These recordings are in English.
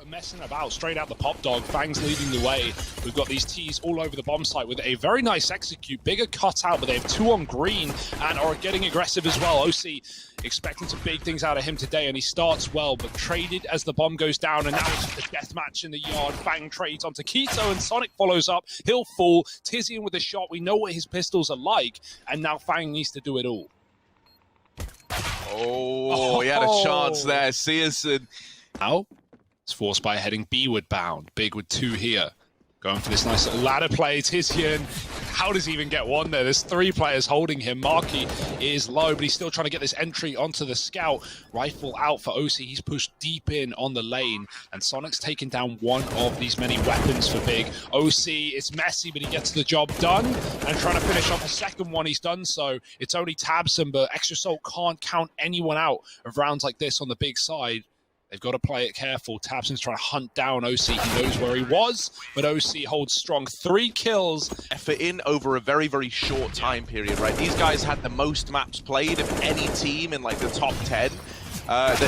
messing about straight out the pop dog. Fang's leading the way. We've got these T's all over the bomb site with a very nice execute. Bigger cut out, but they have 2 on green and are getting aggressive as well. OC expecting some big things out of him today, and he starts well, but traded as the bomb goes down, and now it's just a death match in the yard. Fang trades onto Keto, and Sonic follows up. He'll fall. Tizian with a shot. We know what his pistols are like, and now Fang needs to do it all. Oh, he had a chance there. Searson. Now, it's forced by heading B-ward bound. Big with 2 here. Going for this nice little ladder play. Tizian, how does he even get 1 there? There's 3 players holding him. Marky is low, but he's still trying to get this entry onto the scout. Rifle out for OC. He's pushed deep in on the lane, and Sonic's taken down 1 of these many weapons for Big. OC, it's messy, but he gets the job done, and trying to finish off a second one. He's done so. It's only Tabson, but Extra Salt can't count anyone out of rounds like this on the Big side. They've got to play it careful. Tabson's trying to hunt down OC. He knows where he was, but OC holds strong. 3 kills. Effort in over a very, very short time period, right? These guys had the most maps played of any team in like the top 10.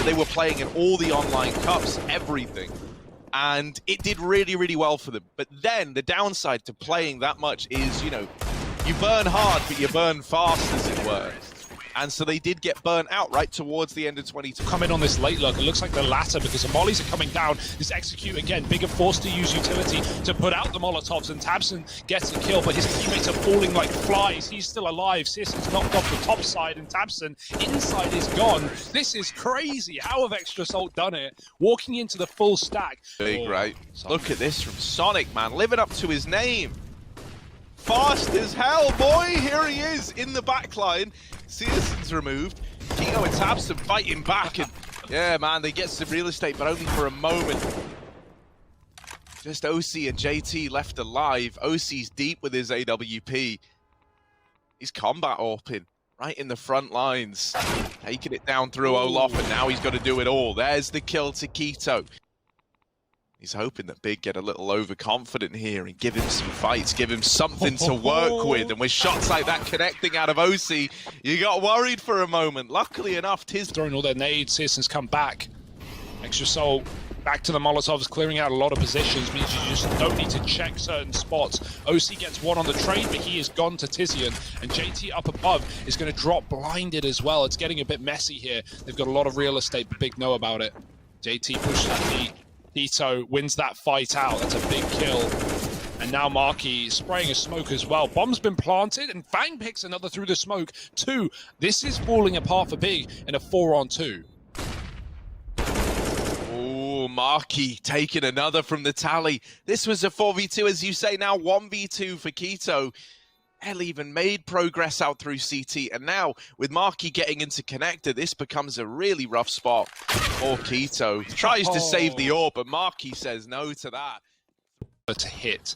They were playing in all the online cups, everything. And it did really, really well for them. But then the downside to playing that much is, you know, you burn hard, but you burn fast, as it were. And so they did get burnt out right towards the end of 2020. Come in on this late look. It looks like the latter because the mollies are coming down. This execute again. Bigger forced to use utility to put out the Molotovs, and Tabson gets a kill, but his teammates are falling like flies. He's still alive. Searson's knocked off the top side, and Tabson inside is gone. This is crazy. How have Extra Salt done it? Walking into the full stack. Big, right? Look at this from Sonic, man. Living up to his name. Fast as hell, boy! Here he is in the backline. Searson's removed. Kino and Tabson fighting back, and yeah, man, they get some real estate, but only for a moment. Just OC and JT left alive. OC's deep with his AWP. He's combat AWPing right in the front lines. Taking it down through Olaf, and now he's got to do it all. There's the kill to Keto. He's hoping that Big get a little overconfident here and give him some fights, give him something to work with. And with shots like that connecting out of OC, you got worried for a moment. Luckily enough, Tiz throwing all their nades. Searson's come back. Extra Soul back to the Molotovs, clearing out a lot of positions. Means you just don't need to check certain spots. OC gets 1 on the trade, but he is gone to Tizian. And JT up above is going to drop blinded as well. It's getting a bit messy here. They've got a lot of real estate, but Big know about it. JT pushes the Ito wins that fight out. That's a big kill. And now Marky spraying a smoke as well. Bomb's been planted, and Fang picks another through the smoke. 2. This is falling apart for Big in a 4-on-2. Oh, Marky taking another from the tally. This was a 4v2, as you say, now 1v2 for Keto. Hell, even made progress out through CT, and now with Marky getting into connector, this becomes a really rough spot for Keto. Tries to save the orb, but Marky says no to that. To hit.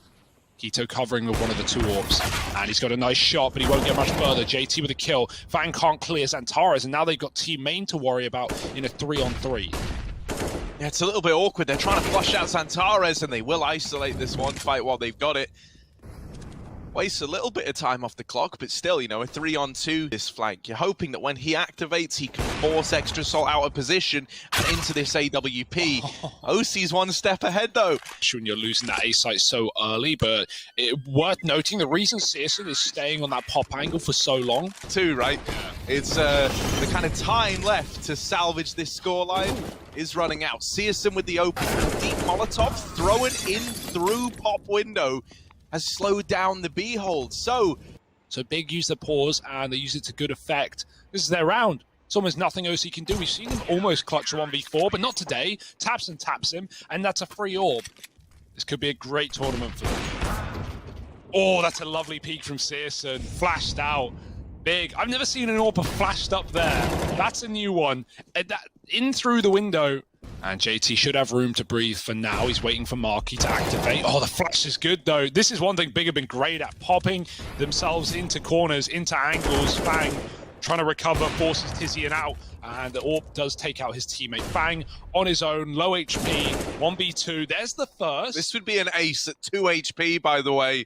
Keto covering with 1 of the 2 orbs, and he's got a nice shot, but he won't get much further. JT with a kill. Fang can't clear Xantares, and now they've got team main to worry about in a 3-on-3. Yeah, it's a little bit awkward. They're trying to flush out Xantares, and they will isolate this one fight while they've got it. Wastes a little bit of time off the clock, but still, you know, a 3-on-2 this flank. You're hoping that when he activates, he can force Extra Salt out of position and into this AWP. OC's 1 step ahead, though. When you're losing that A site so early, but worth noting the reason Searson is staying on that pop angle for so long. Too, right? It's the kind of time left to salvage this scoreline is running out. Searson with the open deep Molotov, throwing in through pop window, has slowed down the B hold. So Big use the pause, and they use it to good effect. This is their round. It's almost nothing OC can do. We've seen him almost clutch a 1v4, but not today. Tabson taps him, and that's a free orb. This could be a great tournament for them. Oh, that's a lovely peek from Searson. Flashed out. Big. I've never seen an orb flashed up there. That's a new one. In through the window. And JT should have room to breathe for now. He's waiting for Marky to activate. Oh, the flash is good, though. This is one thing Big have been great at, popping themselves into corners, into angles. Fang trying to recover, forces Tizian out, and the orb does take out his teammate. Fang on his own, low HP, 1v2. There's the first. This would be an ace at 2 HP, by the way.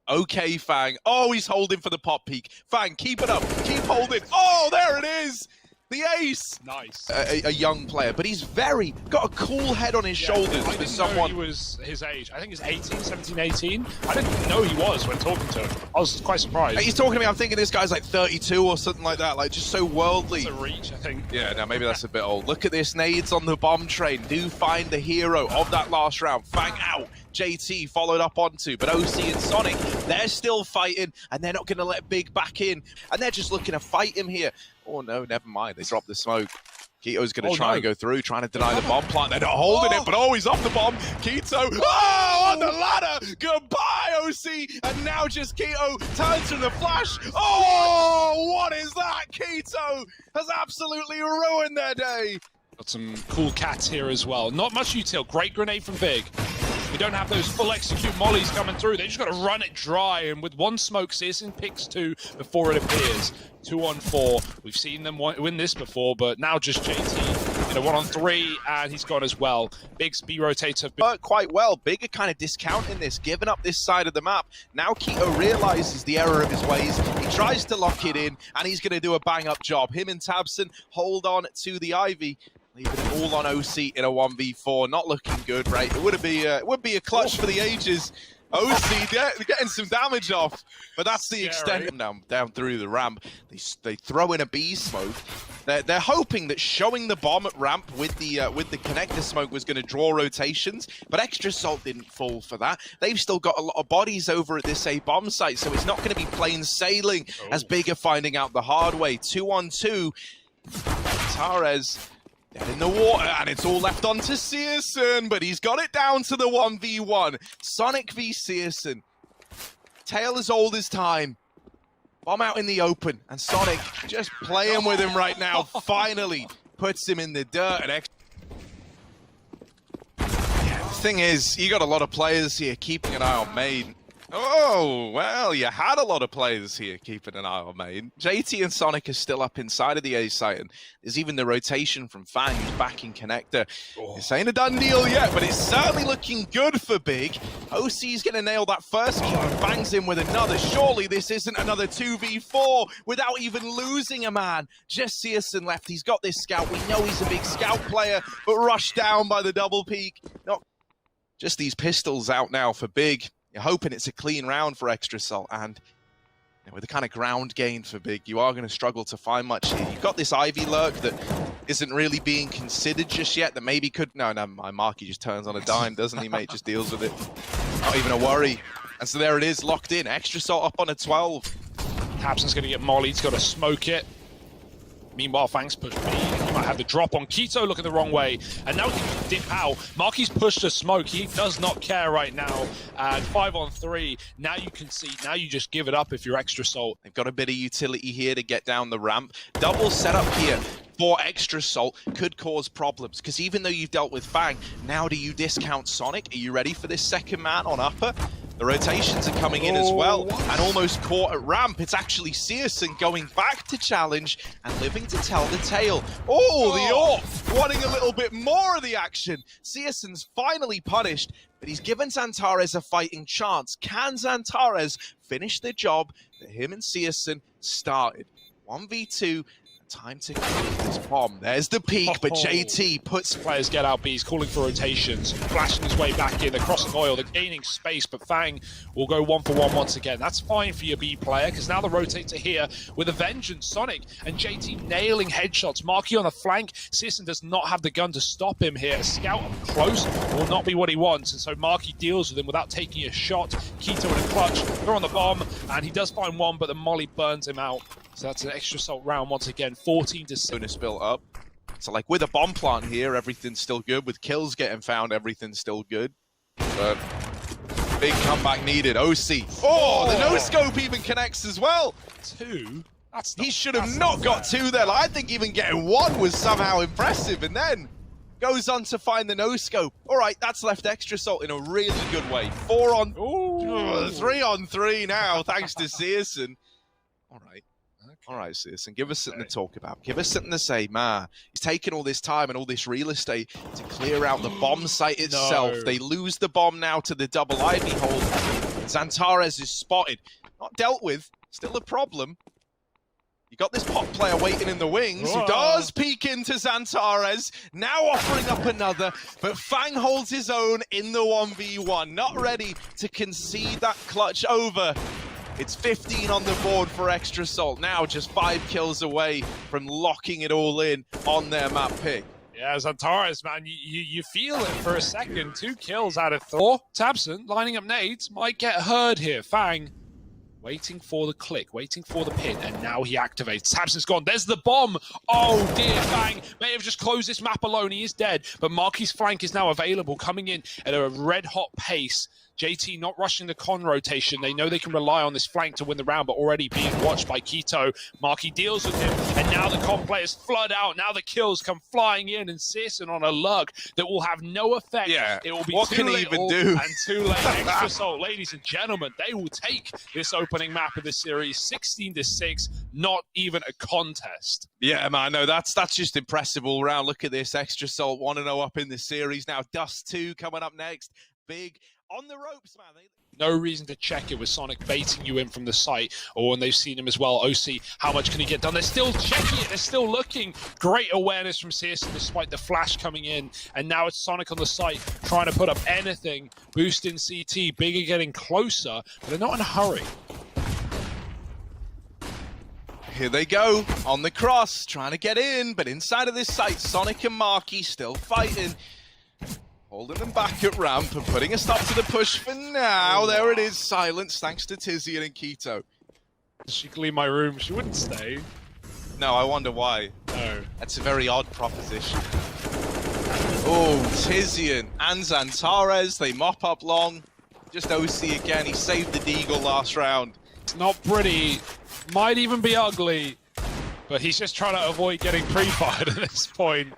Okay, Fang. Oh, he's holding for the pop peak. Fang, keep it up. Keep holding. Oh, there it is. The ace! Nice. A young player, but he's got a cool head on his shoulders I for didn't someone. know he was his age. I think he's 18, 17, 18. I didn't know he was when talking to him. I was quite surprised. He's talking to me, I'm thinking this guy's like 32 or something like that, like just so worldly. It's a reach, I think. Yeah, no, maybe that's a bit old. Look at this, nades on the bomb train. Do find the hero of that last round. Fang out. JT followed up onto, but OC and Sonic, they're still fighting, and they're not going to let Big back in, and they're just looking to fight him here. Oh no, never mind, they dropped the smoke. Keto's going to try and go through, trying to deny the bomb plant. They're not holding it, but he's off the bomb. Keto, on the ladder. Goodbye, OC. And now just Keto turns from the flash. Oh, what is that? Keto has absolutely ruined their day. Got some cool cats here as well. Not much util. Great grenade from Big. We don't have those full execute mollies coming through. They just got to run it dry. And with one smoke, CSGO picks two before it appears. 2-on-4. We've seen them win this before, but now just JT in a 1-on-3, and he's gone as well. Big's B rotator worked quite well. Big are kind of discounting this, giving up this side of the map. Now Keto realizes the error of his ways. He tries to lock it in, and he's going to do a bang-up job. Him and Tabson hold on to the Ivy. Leaving it all on OC in a 1v4. Not looking good, right? It would be a clutch for the ages. OC getting some damage off, but that's the extent. Down through the ramp, they throw in a B smoke. They're hoping that showing the bomb at ramp with the connector smoke was going to draw rotations, but Extra Salt didn't fall for that. They've still got a lot of bodies over at this A bomb site, so it's not going to be plain sailing as Big are finding out the hard way. 2-on-2. Tares in the water, and it's all left on to CSGO, but he's got it down to the 1v1. Sonic v CSGO. Tale as old as time. Bomb out in the open, and Sonic just playing with him right now. Finally puts him in the dirt. And the thing is, you got a lot of players here keeping an eye on main. Oh, well, you had a lot of players here keeping an eye on main. JT and Sonic are still up inside of the A site, and there's even the rotation from Fang, who's back in connector. This ain't a done deal yet, but it's certainly looking good for Big. OC's going to nail that first kill and bangs in with another. Surely this isn't another 2v4 without even losing a man. Just CSGO left. He's got this scout. We know he's a big scout player, but rushed down by the double peak. Not just these pistols out now for Big. You're hoping it's a clean round for Extra Salt, and with the kind of ground gain for Big, you are going to struggle to find much here. You've got this Ivy lurk that isn't really being considered just yet, that maybe could... No, my Marky just turns on a dime, doesn't he, mate? Just deals with it. Not even a worry. And so there it is, locked in. Extra Salt up on a 12. Tabson's going to get mollied. He's got to smoke it. Meanwhile, Fang's pushed B. He might have the drop on Keto, looking the wrong way. And now he can dip out. Marky's pushed to smoke. He does not care right now. And 5-on-3. Now you can see. Now you just give it up if you're Extra Salt. They've got a bit of utility here to get down the ramp. Double setup here for Extra Salt could cause problems. Because even though you've dealt with Fang, now do you discount Sonic? Are you ready for this second man on upper? The rotations are coming in as well, and almost caught at ramp. It's actually CSGO going back to challenge and living to tell the tale. Oh, the AWP wanting a little bit more of the action. CSGO's finally punished, but he's given Xantares a fighting chance. Can Xantares finish the job that him and CSGO started? 1v2. Time to complete this bomb. There's the peak, but JT puts... Players get out B. He's calling for rotations, flashing his way back in. They're crossing oil. They're gaining space, but Fang will go 1-for-1 once again. That's fine for your B player, because now the rotates are here with a vengeance. Sonic and JT nailing headshots. Marky on the flank. CSGO does not have the gun to stop him here. A scout up close will not be what he wants, and so Marky deals with him without taking a shot. Keto in a clutch. They're on the bomb, and he does find one, but the molly burns him out. So that's an Extra Salt round once again, 14-6. Bonus built up. So like with a bomb plant here, everything's still good. With kills getting found, everything's still good. But big comeback needed. OC. Oh, the no-scope even connects as well. 2? He should have not got 2 there. Like, I think even getting 1 was somehow impressive. And then goes on to find the no-scope. All right, that's left Extra Salt in a really good way. 3-on-3 now, thanks to CSGO. All right. All right, CSGO, give us something to talk about. Give us something to say. He's taken all this time and all this real estate to clear out the bomb site itself. No. They lose the bomb now to the double Ivy hold. Xantares is spotted. Not dealt with. Still a problem. You got this pop player waiting in the wings, who does peek into Xantares, now offering up another, but Fang holds his own in the 1v1, not ready to concede that clutch over. It's 15 on the board for Extra Salt, now just 5 kills away from locking it all in on their map pick. Yeah, Xantares, man, you feel it for a second. 2 kills out of 4. tabseN lining up nades, might get heard here. Fang waiting for the click, waiting for the pin, and now he activates. tabseN's gone. There's the bomb. Oh dear, Fang may have just closed this map alone. He is dead, but Marky's flank is now available, coming in at a red-hot pace. JT not rushing the con rotation. They know they can rely on this flank to win the round, but already being watched by Keto. Marky deals with him, and now the con players flood out. Now the kills come flying in, and CSGO on a lug that will have no effect. Yeah, it will be what too can he little even do? and too late. Extra Salt, ladies and gentlemen, they will take this opening map of the series 16-6. Not even a contest. Yeah, man, no, that's just impressive all round. Look at this, Extra Salt 1-0 up in the series now. Dust 2 coming up next. Big on the ropes, man. No reason to check it with Sonic baiting you in from the site, or when they've seen him as well. OC, how much can he get done? They're still checking it. They're still looking. Great awareness from CSGO despite the flash coming in. And now it's Sonic on the site trying to put up anything. Boost in CT. Big are getting closer, but they're not in a hurry. Here they go on the cross, trying to get in, but inside of this site, Sonic and Marky still fighting. Holding them back at ramp and putting a stop to the push for now. There it is, silence thanks to Tizian and Keto. She could leave my room. She wouldn't stay. No, I wonder why. No. That's a very odd proposition. Oh, Tizian and Xantares, they mop up long. Just OC again, he saved the Deagle last round. It's not pretty, might even be ugly, but he's just trying to avoid getting pre-fired at this point.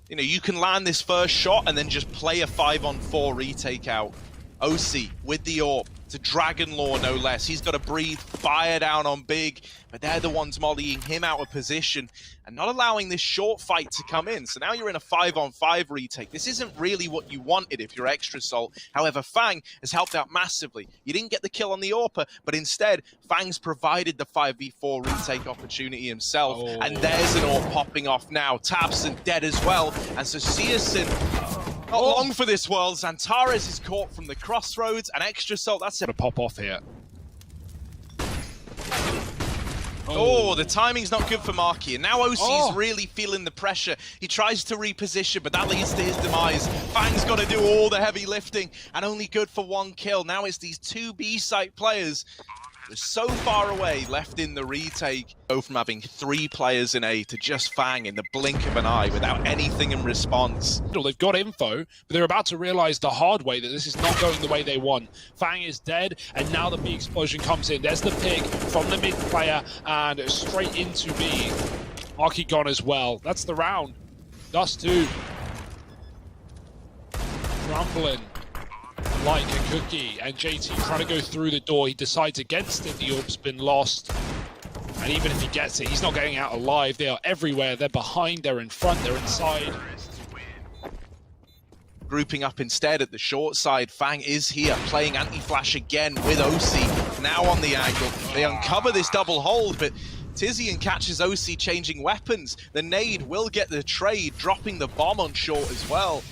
You know, you can land this first shot and then just play a 5-on-4 retake out. OC with the AWP. It's a Dragon Law, no less. He's got to breathe fire down on Big, but they're the ones mollying him out of position and not allowing this short fight to come in. So now you're in a 5-on-5 retake. This isn't really what you wanted if you're Extra Salt. However, Fang has helped out massively. You didn't get the kill on the AWPer, but instead, Fang's provided the 5v4 retake opportunity himself. Oh. And there's an AWP popping off now. tabseN dead as well. And so CSGO not long for this world. Xantares is caught from the crossroads, and Extra Salt, that's it. To pop off here. Oh, the timing's not good for Marky, and now OC's really feeling the pressure. He tries to reposition, but that leads to his demise. Fang's got to do all the heavy lifting, and only good for 1 kill. Now it's these 2 B-site players. They're so far away, left in the retake. Go from having 3 players in A to just Fang in the blink of an eye without anything in response. They've got info, but they're about to realize the hard way that this is not going the way they want. Fang is dead, and now the B explosion comes in. There's the pick from the mid player, and straight into B. Marky gone as well. That's the round. Dust 2. Rumbling like a cookie, and JT trying to go through the door. He decides against it. The AWP's been lost, and even if he gets it, he's not getting out alive. They are everywhere. They're behind, they're in front, they're inside. Grouping up instead at the short side. Fang is here, playing anti-flash again with OC. Now on the angle. They uncover this double hold, but Tizian catches OC changing weapons. The nade will get the trade, dropping the bomb on short as well.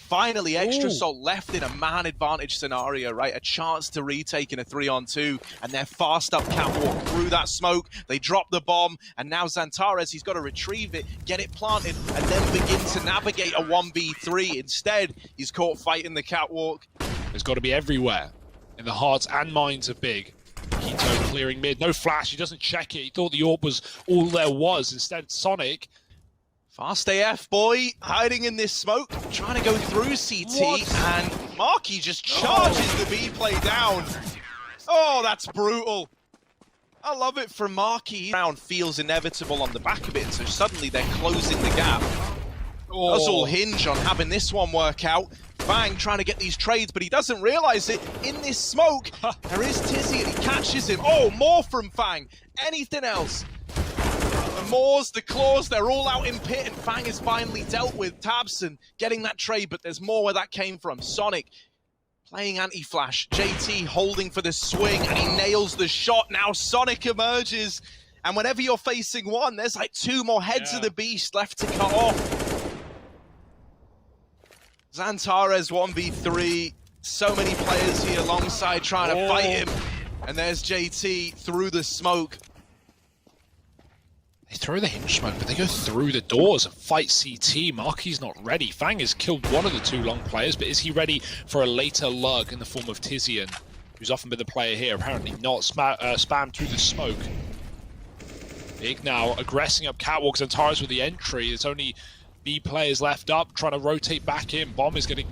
Finally, Extra Salt left in a man advantage scenario, right? A chance to retake in a 3-on-2, and they're fast up catwalk through that smoke. They drop the bomb, and now Xantares, he's got to retrieve it, get it planted, and then begin to navigate a 1v3. Instead, he's caught fighting the catwalk. It's got to be everywhere, in the hearts and minds of Big. Keto clearing mid, no flash, he doesn't check it. He thought the AWP was all there was. Instead, Sonic. Fast AF, boy, hiding in this smoke, trying to go through CT, and Marky just charges the B play down. Oh, that's brutal. I love it from Marky. Round feels inevitable on the back of it, so suddenly they're closing the gap. Does all hinge on having this one work out. Fang trying to get these trades, but he doesn't realize it. In this smoke, there is Tizian, he catches him. Oh, more from Fang. Anything else? The Maws, the Claws, they're all out in pit, and Fang is finally dealt with. tabseN getting that trade, but there's more where that came from. Sonic Playing anti-flash, JT holding for the swing, and he nails the shot. Now Sonic emerges, and whenever you're facing one, there's like 2 more heads of the beast left to cut off. Xantares 1v3, so many players here alongside trying to fight him. And there's JT through the smoke. They throw the hinge smoke, but they go through the doors and fight CT. Marky's not ready. Fang has killed one of the 2 long players, but is he ready for a later lug in the form of Tizian, who's often been the player here? Apparently not. Spam through the smoke. Big now aggressing up catwalks and Xantares with the entry. There's only B players left up, trying to rotate back in. Bomb is getting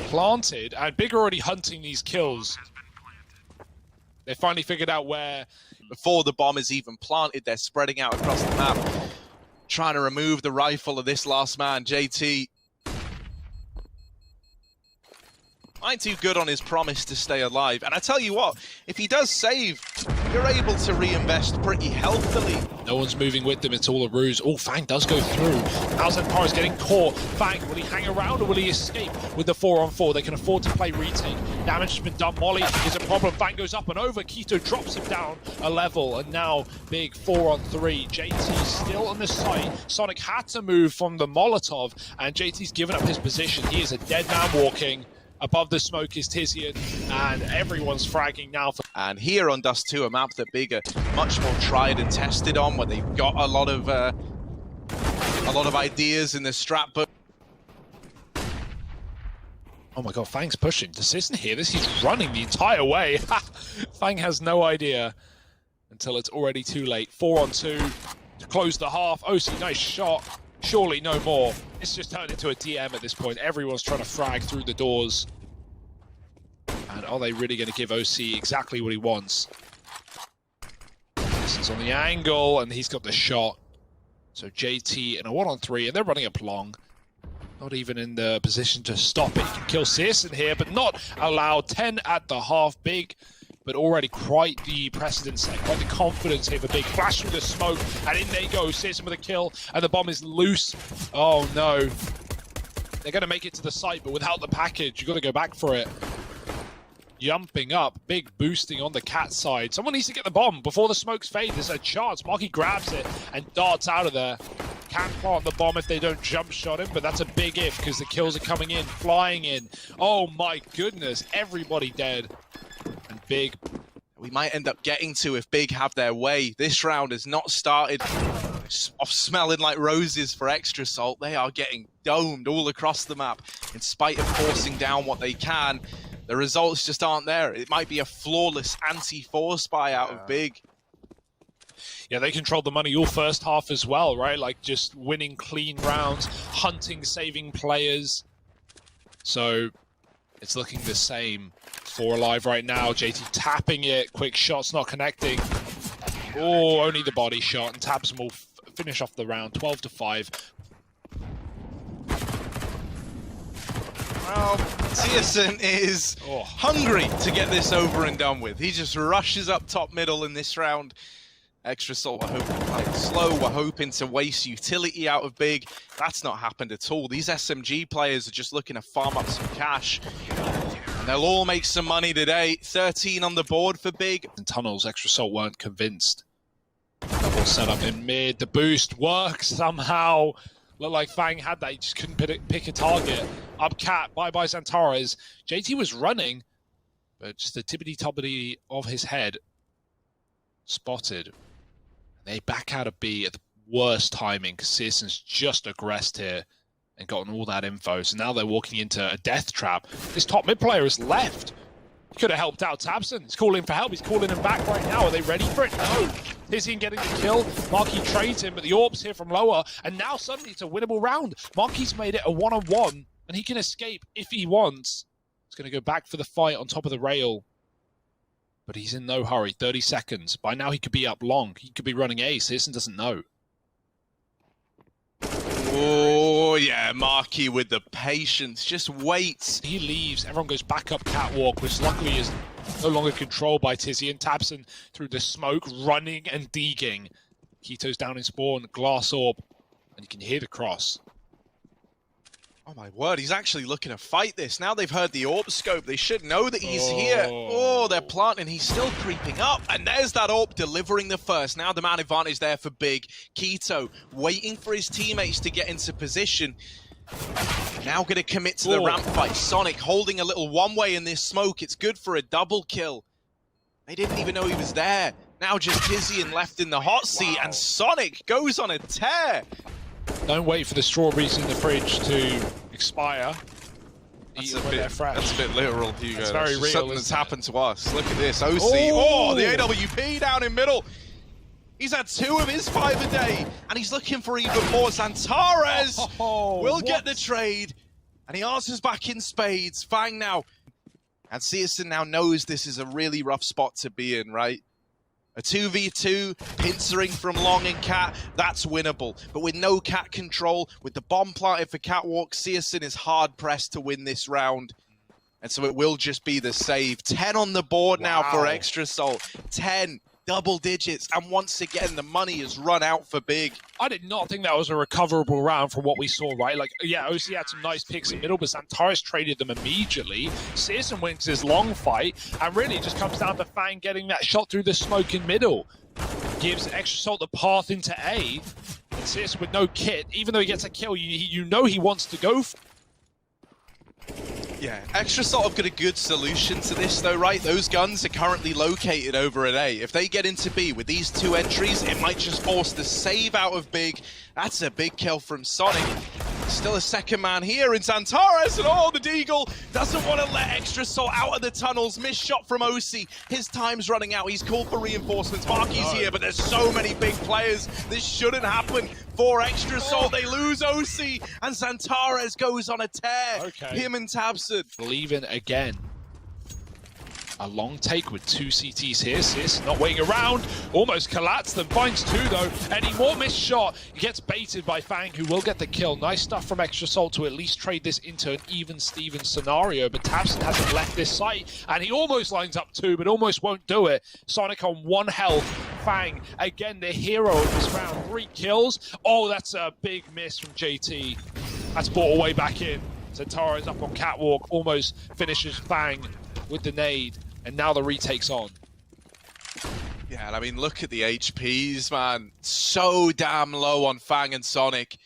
planted, and Big are already hunting these kills. They finally figured out where... Before the bomb is even planted, they're spreading out across the map, trying to remove the rifle of this last man, JT. Ain't too good on his promise to stay alive. And I tell you what, if he does save, you're able to reinvest pretty healthily. No one's moving with them, it's all a ruse. Oh, Fang does go through. Now Xantares getting caught. Fang, will he hang around or will he escape with the 4-on-4? They can afford to play retake. Damage has been done. Molly is a problem. Fang goes up and over. Keto drops him down a level. And now Big 4-on-3. JT still on the site. Sonic had to move from the Molotov, and JT's given up his position. He is a dead man walking. Above the smoke is Tizian, and everyone's fragging now. And here on Dust 2, a map that Big are much more tried and tested on, where they've got a lot of ideas in the strat book. Oh my god, Fang's pushing. Decision hear this? He's running the entire way. Fang has no idea until it's already too late. 4-on-2 to close the half. OC, nice shot. Surely no more. It's just turned into a DM at this point. Everyone's trying to frag through the doors. And are they really going to give OC exactly what he wants? This is on the angle, and he's got the shot. So JT in a 1-on-3, and they're running up long. Not even in the position to stop it. He can kill Searson here, but not allowed. 10 at the half. Big, but already quite the precedent set, quite the confidence here for Big. Flash through the smoke, and in they go. Searson with a kill, and the bomb is loose. Oh no. They're going to make it to the site, but without the package, you've got to go back for it. Jumping up, Big boosting on the cat side. Someone needs to get the bomb before the smokes fade. There's a chance. Marky grabs it and darts out of there. Can plant the bomb if they don't jump shot him, but that's a big if because the kills are coming in, flying in. Oh my goodness, everybody dead. And Big, we might end up getting to if Big have their way. This round has not started off smelling like roses for Extra Salt. They are getting domed all across the map. In spite of forcing down what they can, the results just aren't there. It might be a flawless anti-force buy out of Big. Yeah, they controlled the money all first half as well, right? Like just winning clean rounds, hunting, saving players. So it's looking the same. 4 alive right now. JT tapping it. Quick shots not connecting. Oh, only the body shot. And Tabsum will finish off the round. 12-5. Well, Searson is hungry to get this over and done with. He just rushes up top middle in this round. Extra Salt were hoping to play it slow. We're hoping to waste utility out of Big. That's not happened at all. These SMG players are just looking to farm up some cash. And they'll all make some money today. 13 on the board for Big. In tunnels, Extra Salt weren't convinced. Double setup in mid. The boost works somehow. Looked like Fang had that. He just couldn't pick a target. Up cat. Bye-bye Xantares. JT was running, but just the tippity-toppity of his head spotted. They back out of B at the worst timing because Searson's just aggressed here and gotten all that info. So now they're walking into a death trap. This top mid player is left. He could have helped out Tabson. He's calling for help. He's calling him back right now. Are they ready for it? No. Tizian getting the kill. Marky trades him, but the orb's here from lower. And now suddenly it's a winnable round. Marky's made it a 1-on-1, and he can escape if he wants. He's going to go back for the fight on top of the rail. But he's in no hurry. 30 seconds. By now he could be up long. He could be running A. Searson doesn't know. Oh, yeah. Marky with the patience. Just waits. He leaves. Everyone goes back up catwalk, which luckily is no longer controlled by Tizian. Tabson through the smoke, running and deeging. Keto's down in spawn. Glass orb. And you can hear the cross. Oh my word, he's actually looking to fight this. Now they've heard the AWP scope, they should know that he's here. Oh, they're planting, he's still creeping up. And there's that AWP delivering the first. Now the man advantage there for Big. Keto waiting for his teammates to get into position. Now going to commit to the ramp fight. Sonic holding a little one-way in this smoke. It's good for a double kill. They didn't even know he was there. Now just Tizian left in the hot seat, and Sonic goes on a tear. Don't wait for the strawberries in the fridge to expire. That's a bit literal, Hugo. That's very real, something that's happened to us. Look at this, OC. Oh, the AWP down in middle. He's had 2 of his 5 a day, and he's looking for even more. Xantares will get the trade, and he answers back in spades. Fang now. And CSGO now knows this is a really rough spot to be in, right? A 2v2, pincering from Long and Cat, that's winnable. But with no Cat control, with the bomb planted for Catwalk, CSGO is hard-pressed to win this round. And so it will just be the save. 10 on the board now for Extra Salt. 10. Double digits, and once again the money has run out for Big. I did not think that was a recoverable round from what we saw, right? Like, yeah, OC had some nice picks in middle, but Xantares traded them immediately. CSGO wins his long fight, and really it just comes down to Fang getting that shot through the smoke in middle. Gives Extra Salt the path into A, and CSGO with no kit, even though he gets a kill, you know he wants to go for. Yeah, Extra Salt have got a good solution to this though, right? Those guns are currently located over at A. If they get into B with these 2 entries, it might just force the save out of Big. That's a big kill from Sonic. Still a second man here in Xantares, and the Deagle doesn't want to let Extra Salt out of the tunnels. Missed shot from OC. His time's running out. He's called for reinforcements. Marky's here, but there's so many big players. This shouldn't happen for Extra Salt. They lose OC, and Xantares goes on a tear. Him and Tabson. Leaving again. A long take with 2 CTs here. Sis not waiting around. Almost collapsed them. Finds 2 though. Any more missed shot. He gets baited by Fang, who will get the kill. Nice stuff from Extra Salt to at least trade this into an even Steven scenario. But Tabson hasn't left this site, and he almost lines up 2, but almost won't do it. Sonic on 1 health. Fang, again, the hero of this round. 3 kills. Oh, that's a big miss from JT. That's brought away back in. Xantares up on Catwalk. Almost finishes Fang with the nade. And now the retake's on. Yeah, and I mean, look at the HPs, man. So damn low on Fang and Sonic.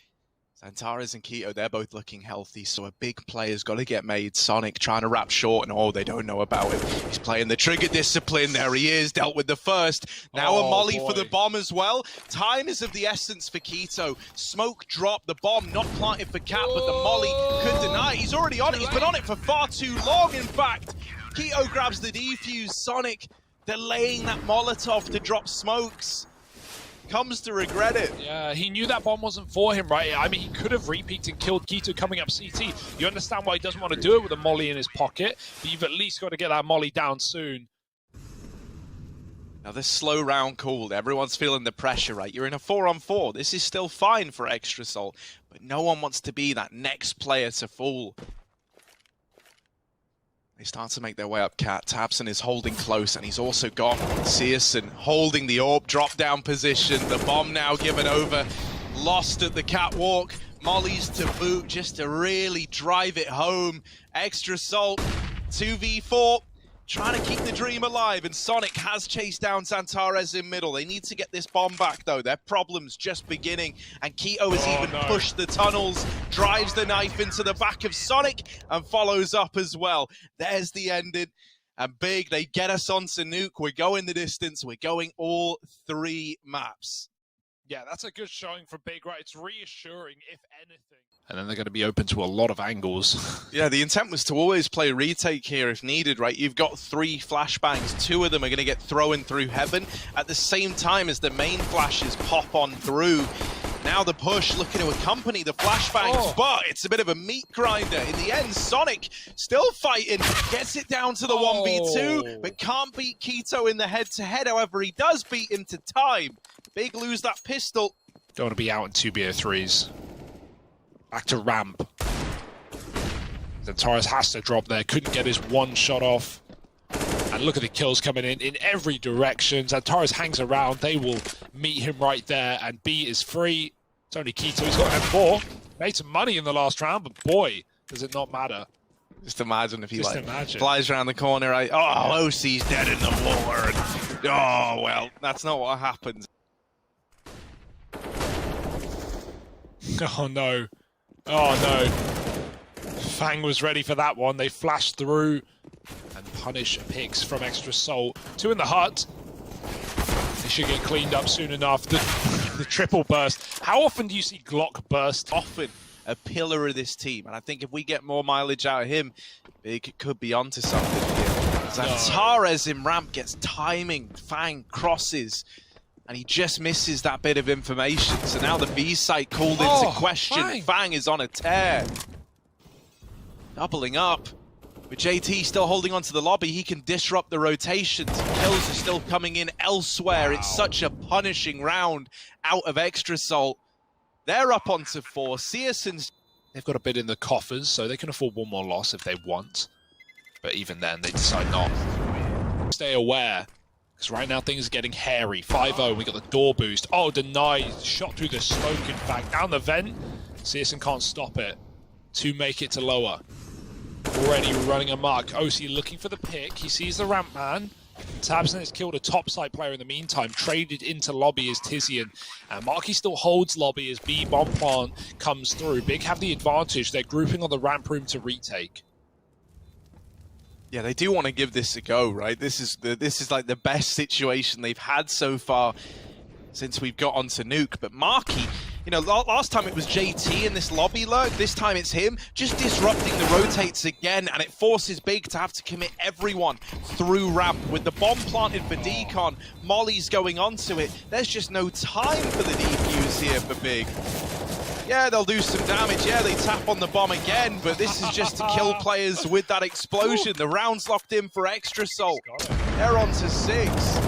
Xantares and Keto, they're both looking healthy, so a big player's got to get made. Sonic trying to wrap short, and they don't know about it. He's playing the trigger discipline. There he is, dealt with the first. Now a molly for the bomb as well. Time is of the essence for Keto. Smoke drop, the bomb not planted for Cat, but the molly could deny. He's already on it. He's been on it for far too long, in fact. Keto grabs the defuse. Sonic delaying that Molotov to drop smokes. Comes to regret it. Yeah, he knew that bomb wasn't for him, right? I mean, he could have repeaked and killed Keto coming up CT. You understand why he doesn't want to do it with a molly in his pocket, but you've at least got to get that molly down soon. Now this slow round called. Everyone's feeling the pressure, right? You're in a 4-on-4. This is still fine for Extra Salt, but no one wants to be that next player to fall. They start to make their way up Cat. Tabson is holding close, and he's also got CSGO holding the AWP drop-down position. The bomb now given over. Lost at the Catwalk. Mollies to boot just to really drive it home. Extra Salt, 2v4. Trying to keep the dream alive, and Sonic has chased down Xantares in middle. They need to get this bomb back, though. Their problem's just beginning, and Keto has pushed the tunnels, drives the knife into the back of Sonic, and follows up as well. There's the ending, and Big, they get us on Nuke. We're going the distance. We're going all 3 maps. Yeah, that's a good showing for Big, right? It's reassuring, if anything. And then they're going to be open to a lot of angles. Yeah, the intent was to always play retake here if needed, right? You've got 3 flashbangs. 2 of them are going to get thrown through heaven at the same time as the main flashes pop on through. Now the push looking to accompany the flashbangs, but it's a bit of a meat grinder. In the end, Sonic still fighting, gets it down to the 1v2, but can't beat Keto in the head-to-head. However, he does beat him to time. Big lose that pistol. Don't want to be out in 2BO3s. Back to ramp. Xantares has to drop there. Couldn't get his 1 shot off. And look at the kills coming in every direction. Xantares hangs around. They will meet him right there. And B is free. It's only Keto. He's got M4. Made some money in the last round, but boy, does it not matter. Just imagine if he imagine. flies around the corner, right? Oh, OC's dead in the water. Oh, well, that's not what happens. Oh no. Oh no. Fang was ready for that one. They flashed through and punish picks from Extra Salt. 2 in the hut. They should get cleaned up soon enough. The triple burst. How often do you see Glock burst? Often a pillar of this team, and I think if we get more mileage out of him, Big could be onto something here. Zantares in ramp gets timing, Fang crosses, and he just misses that bit of information. So now the B site called into question. Fang is on a tear. Doubling up. With JT still holding onto the lobby, he can disrupt the rotations. Kills are still coming in elsewhere. Wow. It's such a punishing round out of Extra Salt. They're up onto 4. CSGO, they've got a bit in the coffers, so they can afford one more loss if they want. But even then, they decide not. Stay aware, because right now things are getting hairy. 5-0, we got the door boost. Oh, denied. Shot through the smoke, in fact. Down the vent. CSGO can't stop it to make it to lower. Already running amok. OC looking for the pick. He sees the ramp man. tabseN has killed a top side player in the meantime. Traded into lobby as Tizian. And Marky still holds lobby as B bomb plant comes through. Big have the advantage. They're grouping on the ramp room to retake. Yeah, they do want to give this a go, right? This is like the best situation they've had so far since we've got onto Nuke. But Marky, you know, last time it was JT in this lobby lurk, this time it's him, just disrupting the rotates again, and it forces Big to have to commit everyone through ramp. With the bomb planted for Decon, Molly's going onto it. There's just no time for the defuse here for Big. Yeah, they'll do some damage. Yeah, they tap on the bomb again, but this is just to kill players with that explosion. The round's locked in for Extra Salt. They're on to 6.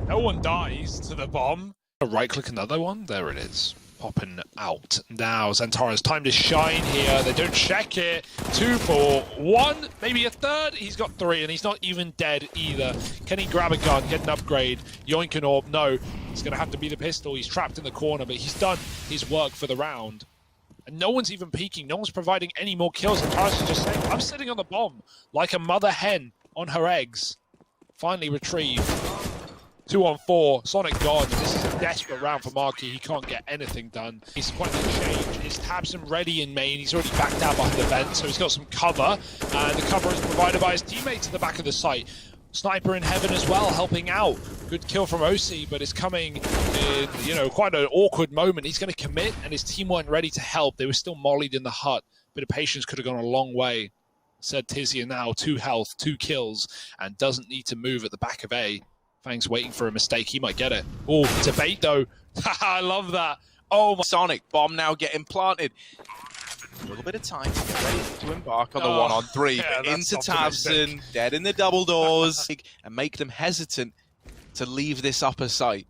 No one dies to the bomb. Right-click another one. There it is. Popping out now. Zantares time to shine here. They don't check it. 2 for 1, maybe a third. He's got 3, and he's not even dead either. Can he grab a gun, get an upgrade? Yoink an orb? No. It's going to have to be the pistol. He's trapped in the corner, but he's done his work for the round. And no one's even peeking. No one's providing any more kills. Zantares is just saying, I'm sitting on the bomb like a mother hen on her eggs. Finally retrieved. 2 on 4, Sonic gone. This is a desperate round for Marky. He can't get anything done. He's quite a change. Is tabseN ready in main? He's already backed out behind the vent, so he's got some cover. And the cover is provided by his teammates at the back of the site. Sniper in heaven as well, helping out. Good kill from OC, but it's coming in, you know, quite an awkward moment. He's going to commit, and his team weren't ready to help. They were still mollied in the hut. Bit of patience could have gone a long way. Said Tizian now, 2 health, 2 kills, and doesn't need to move at the back of A. Fang's waiting for a mistake. He might get it. Oh, it's a bait, though. I love that. Oh, my. Sonic bomb now getting planted. A little bit of time to get ready to embark on the 1-on-3. Yeah, into tabseN, dead in the double doors, and make them hesitant to leave this upper site.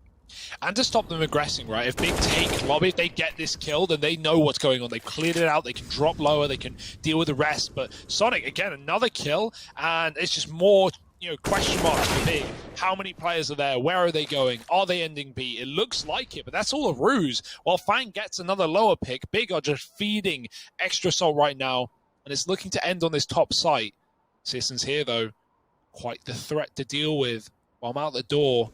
And to stop them aggressing, right? If Big take lobby, if they get this kill, then they know what's going on. They've cleared it out. They can drop lower. They can deal with the rest. But Sonic, again, another kill. And it's just more, you know, question marks for Big. How many players are there? Where are they going? Are they ending B? It looks like it, but that's all a ruse. While Fang gets another lower pick, Big are just feeding Extra Salt right now. And it's looking to end on this top site. CSGO's here, though. Quite the threat to deal with. While I'm out the door.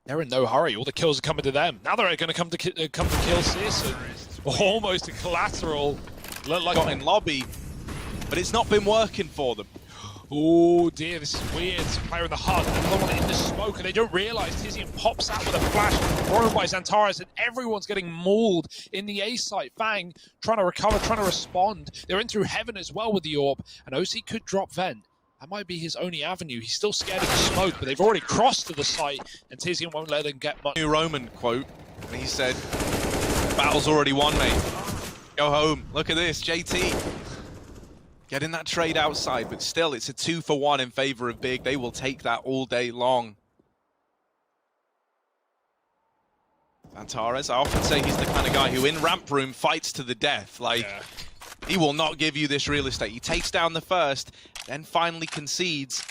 They're in no hurry. All the kills are coming to them. Now they're going to come to kill CSGO. Almost a collateral. Look like got in lobby, but it's not been working for them. Oh dear, this is weird. It's a player in the hut, another one in the smoke, and they don't realize Tizian pops out with a flash, thrown by Zantares, and everyone's getting mauled in the A site. Fang trying to recover, trying to respond. They're in through heaven as well with the orb, and OC could drop vent. That might be his only avenue. He's still scared of the smoke, but they've already crossed to the site, and Tizian won't let them get much. New Roman quote, and he said, "Battle's already won, mate. Go home." Look at this, JT. Getting that trade outside, but still, it's a 2 for 1 in favor of Big. They will take that all day long. Zantares, I often say he's the kind of guy who in ramp room fights to the death. Like, he will not give you this real estate. He takes down the first, then finally concedes.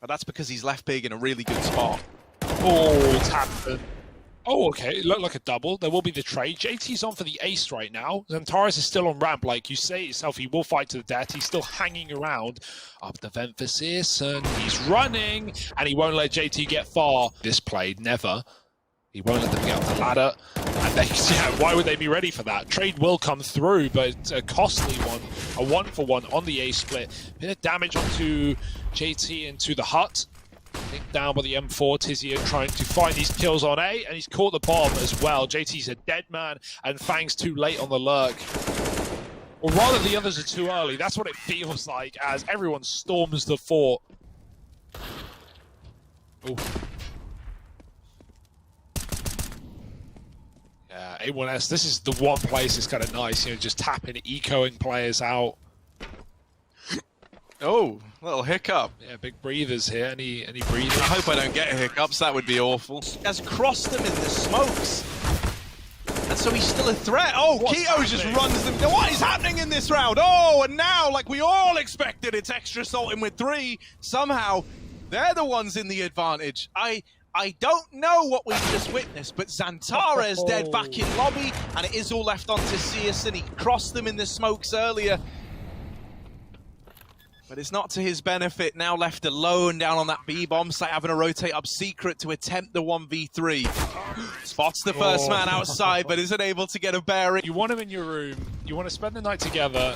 But that's because he's left Big in a really good spot. Oh, tabseN. Oh, okay. It looked like a double. There will be the trade. JT's on for the ace right now. Xantares is still on ramp. Like you say yourself, he will fight to the death. He's still hanging around. Up the vent for Searson. He's running, and he won't let JT get far. This play, never. He won't let them get up the ladder. And they, yeah, why would they be ready for that? Trade will come through, but it's a costly one. A 1-for-1 on the A split. Bit of damage onto JT into the hut. Nicked down by the M4, Tizian trying to find these kills on A, and he's caught the bomb as well. JT's a dead man, and Fang's too late on the lurk. Or rather, the others are too early. That's what it feels like as everyone storms the fort. Ooh. Yeah, A1S, this is the one place that's kind of nice, you know, just tapping, ecoing players out. Oh, little hiccup. Yeah, big breathers here. Any breathers? I hope I don't get hiccups. That would be awful. Has crossed them in the smokes. And so he's still a threat. Oh, Keto just runs them. What is happening in this round? Oh, and now, like we all expected, it's extra salting with 3. Somehow, they're the ones in the advantage. I don't know what we've just witnessed, but Xantares dead back in lobby, and it is all left onto Searson. He crossed them in the smokes earlier. But it's not to his benefit, now left alone down on that B-bomb site, having to rotate up secret to attempt the 1v3. Spots the first man outside, but isn't able to get a bearing. You want him in your room, you want to spend the night together.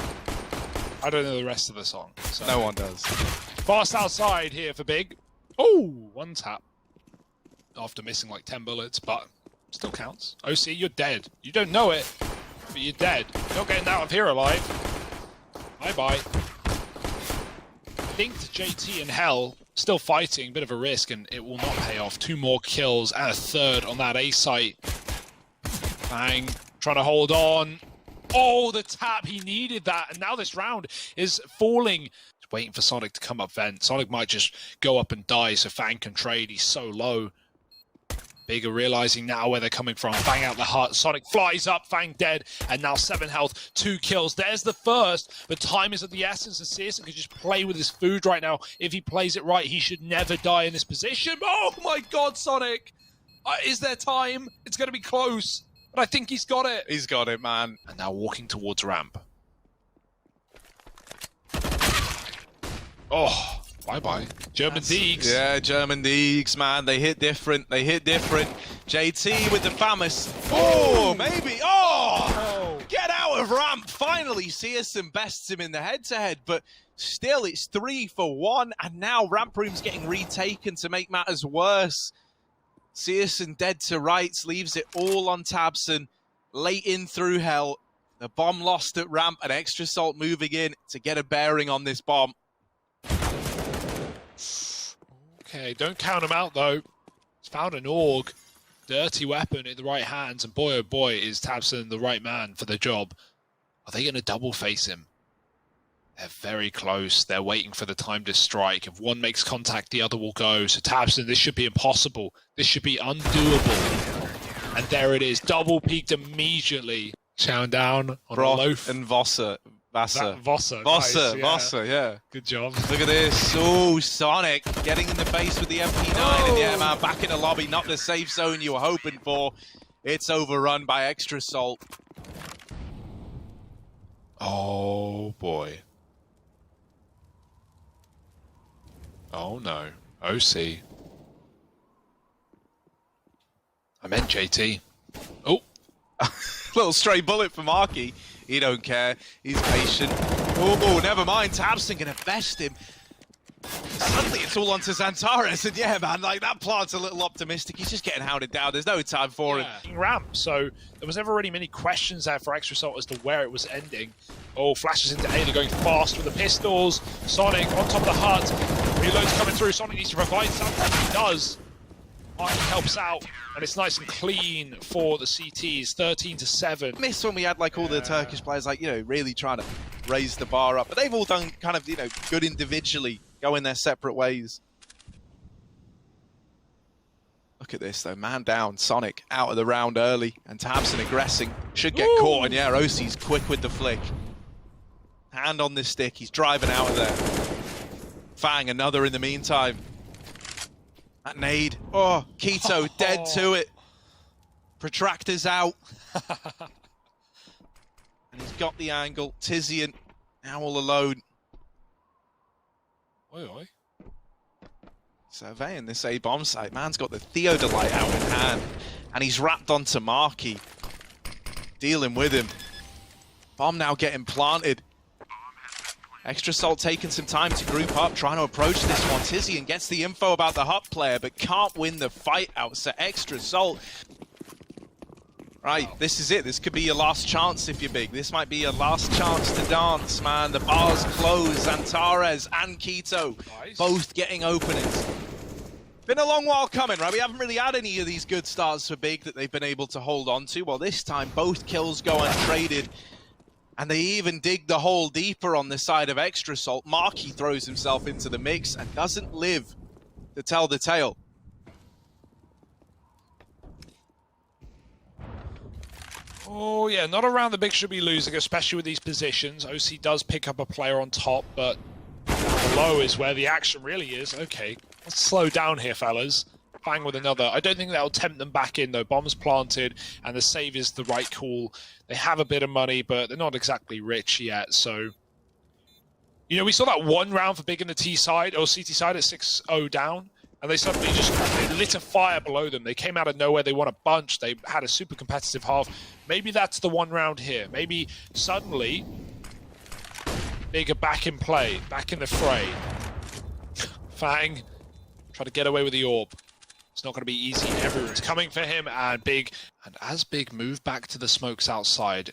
I don't know the rest of the song. So. No one does. Fast outside here for Big. Oh, 1 tap. After missing like 10 bullets, but still counts. OC, you're dead. You don't know it, but you're dead. You're not getting out of here alive. Bye-bye. Dinked JT in hell, still fighting, bit of a risk, and it will not pay off. 2 more kills and a 3rd on that A site. Bang, trying to hold on. Oh, the tap, he needed that, and now this round is falling. Just waiting for Sonic to come up vent. Sonic might just go up and die, so Fang can trade, he's so low. Big are realizing now where they're coming from. Fang out the hut. Sonic flies up. Fang dead. And now 7 health. 2 kills. There's the first. But time is of the essence. And Searson could just play with his food right now. If he plays it right, he should never die in this position. Oh my God, Sonic. Is there time? It's going to be close. But I think he's got it. He's got it, man. And now walking towards ramp. Oh. Bye-bye. German Deegs. Yeah, German Deegs, man. They hit different. They hit different. JT with the famous. Oh, maybe. Oh! Get out of ramp. Finally, Searson bests him in the head-to-head, but still, it's 3 for 1, and now ramp room's getting retaken to make matters worse. Searson dead to rights, leaves it all on Tabson. Late in through hell. The bomb lost at ramp, an extra salt moving in to get a bearing on this bomb. Okay, don't count him out though. He's found an AUG. Dirty weapon in the right hands, and boy oh boy is Tabson the right man for the job. Are they going to double face him? They're very close. They're waiting for the time to strike. If one makes contact, the other will go. So Tabson, this should be impossible. This should be undoable. And there it is. Double peaked immediately. Chowing down on Broth a loaf. And Vossa. Vossa, nice, yeah. Good job. Look at this. Oh, Sonic getting in the base with the MP9. And yeah, man, back in the lobby. Not the safe zone you were hoping for. It's overrun by extra salt. Oh, boy. Oh, no. OC. I meant JT. Oh. Little stray bullet from Arky. He don't care. He's patient. Oh, never mind. Tabson gonna best him. Suddenly it's all onto Xantares, and yeah, man, like that plant's a little optimistic. He's just getting hounded down. There's no time for him. Ramp, so there was never really many questions there for Extra Salt as to where it was ending. Oh, flashes into A, they're going fast with the pistols. Sonic on top of the hut. Reload's coming through. Sonic needs to provide something. He does. Arky helps out, and it's nice and clean for the CTs, 13-7. Miss when we had like all the Turkish players, like, you know, really trying to raise the bar up, but they've all done kind of, you know, good individually, going their separate ways. Look at this though, man down, Sonic out of the round early, and Tabson aggressing, should get caught, and yeah, OC's quick with the flick. Hand on this stick, he's driving out of there. Fang, another in the meantime. That nade. Oh, Keto dead to it. Protractors out. And he's got the angle. Tizian now all alone. Oi, oi. Surveying this A-bomb site. Man's got the Theodolite out in hand. And he's wrapped onto Marky. Dealing with him. Bomb now getting planted. Extra Salt taking some time to group up, trying to approach this one. Tizian gets the info about the Hut player, but can't win the fight out. So Extra Salt. Right, this is it. This could be your last chance if you're big. This might be your last chance to dance, man. The bars close. Antares and Keto both getting openings. Been a long while coming, right? We haven't really had any of these good starts for big that they've been able to hold on to. Well, this time both kills go untraded. And they even dig the hole deeper on the side of Extra Salt. Marky throws himself into the mix and doesn't live to tell the tale. Oh, yeah, not around the big should be losing, especially with these positions. OC does pick up a player on top, but down below is where the action really is. Okay, let's slow down here, fellas. Bang with another. I don't think that'll tempt them back in, though. Bomb's planted, and the save is the right call. They have a bit of money, but they're not exactly rich yet, so... You know, we saw that one round for big in the T side, or CT side at 6-0 down, and they suddenly just they lit a fire below them. They came out of nowhere. They won a bunch. They had a super competitive half. Maybe that's the one round here. Maybe suddenly big are back in play, back in the fray. Fang, try to get away with the orb. It's not going to be easy. Everyone's coming for him, and big. And as big move back to the smokes outside,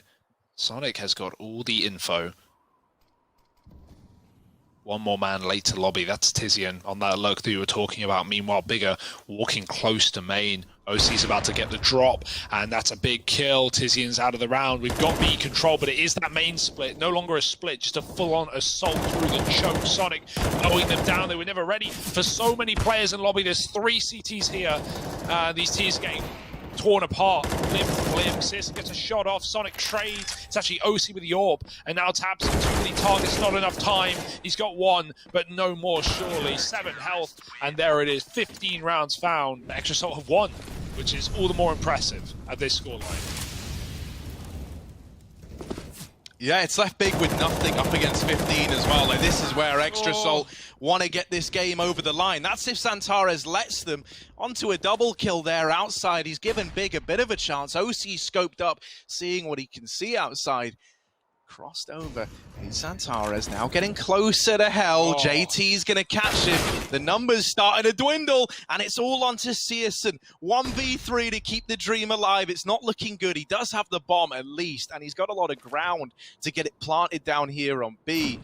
Sonic has got all the info. One more man late to lobby. That's Tizian on that look that you were talking about. Meanwhile, Bigger walking close to main. OC's about to get the drop, and that's a big kill. Tizian's out of the round. We've got B control, but it is that main split. No longer a split, just a full-on assault through the choke. Sonic mowing them down. They were never ready for so many players in lobby. There's 3 CTs here. These T's getting torn apart. Limb, Sis gets a shot off. Sonic trades. It's actually OC with the orb, and now taps him. Too many targets, not enough time. He's got 1, but no more surely. 7 health, and there it is. 15 rounds found. The Extra Salt have won, which is all the more impressive at this scoreline. Yeah, it's left big with nothing up against 15 as well. Like, this is where Extra Salt want to get this game over the line. That's if Santares lets them onto a double kill there outside. He's given Big a bit of a chance. OC scoped up, seeing what he can see outside. Crossed over. Santares now getting closer to hell. JT's going to catch him. The numbers starting to dwindle, and it's all onto Searson. 1v3 to keep the dream alive. It's not looking good. He does have the bomb at least, and he's got a lot of ground to get it planted down here on B.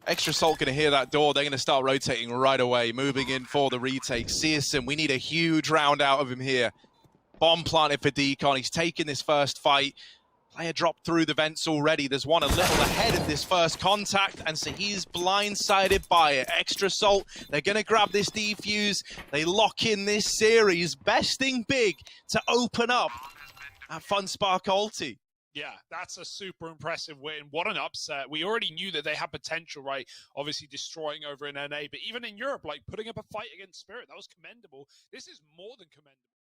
Extra Salt going to hear that door. They're going to start rotating right away, moving in for the retake. Searson, we need a huge round out of him here. Bomb planted for Decon. He's taken this first fight. Player dropped through the vents already. There's one a little ahead of this first contact, and so he's blindsided by it. Extra Salt, they're going to grab this defuse. They lock in this series, besting big to open up at Funspark ULTI. Yeah, that's a super impressive win. What an upset. We already knew that they had potential, right? Obviously destroying over in NA, but even in Europe, like putting up a fight against Spirit, that was commendable. This is more than commendable.